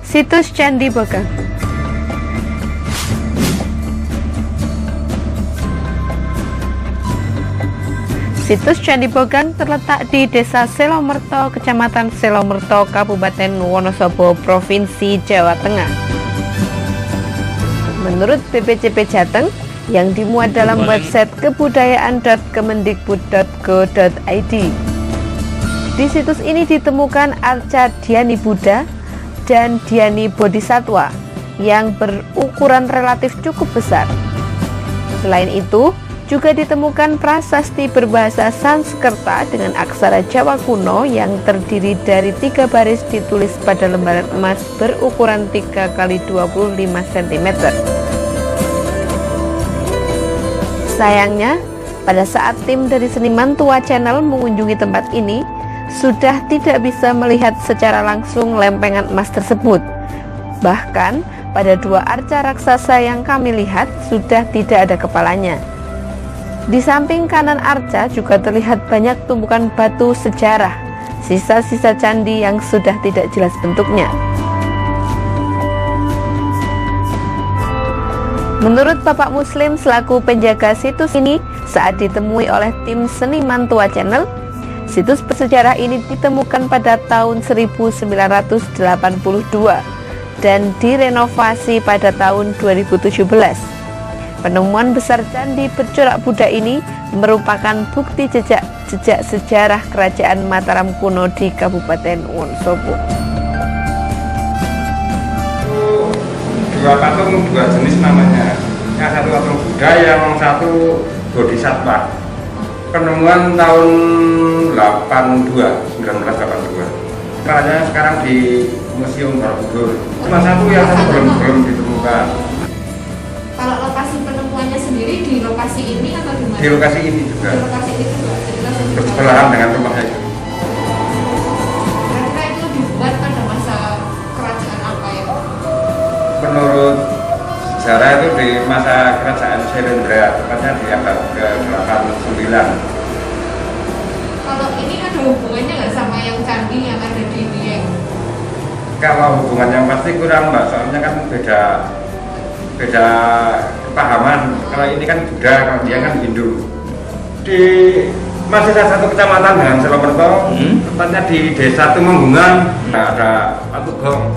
Situs Candi Bogang. Situs Candi Bogang terletak di Desa Selomerto, Kecamatan Selomerto, Kabupaten Wonosobo, Provinsi Jawa Tengah. Menurut BPJP Jateng yang dimuat dalam website kebudayaan.kemendikbud.go.id, di situs ini ditemukan arca Dhyani Buddha dan Dhyani Bodhisatwa yang berukuran relatif cukup besar. Selain itu, juga ditemukan prasasti berbahasa Sanskerta dengan aksara Jawa kuno yang terdiri dari 3 baris ditulis pada lembaran emas berukuran 3 x 25 cm. Sayangnya, pada saat tim dari Seniman Tua Channel mengunjungi tempat ini, sudah tidak bisa melihat secara langsung lempengan emas tersebut. Bahkan pada 2 arca raksasa yang kami lihat sudah tidak ada kepalanya. Di samping kanan arca juga terlihat banyak tumpukan batu sejarah, sisa-sisa candi yang sudah tidak jelas bentuknya. Menurut Bapak Muslim selaku penjaga situs ini, saat ditemui oleh tim Seniman Tua Channel, situs bersejarah ini ditemukan pada tahun 1982 dan direnovasi pada tahun 2017. Penemuan besar candi bercorak Buddha ini merupakan bukti jejak sejarah Kerajaan Mataram kuno di Kabupaten Wonosobo. Dua patung, 2 jenis namanya. Yang satu patung Buddha, yang satu Bodhisatwa. Penemuan tahun 1982. Makanya sekarang di Museum Borobudur. Cuma satu yang belum ditemukan. Kalau lokasi penemuannya sendiri di lokasi ini atau di mana? Di lokasi ini juga. Di lokasi ini juga. Bersebelahan dengan rumahnya itu. Kira-kira itu dibuat pada masa kerajaan apa ya? Menurut sejarah itu di masa kerajaan Syailendra, tepatnya di abad ke-89. Kalau ini ada hubungannya nggak sama yang candi yang ada di Dieng? Kalau hubungan yang pasti kurang, Mbak, soalnya kan beda kepahaman. Kalau ini kan Buddha, kalau dia kan Hindu. Di masih salah satu kecamatan dengan Selomerto, tepatnya di Desa Tumenggungan, ada Patung Gong.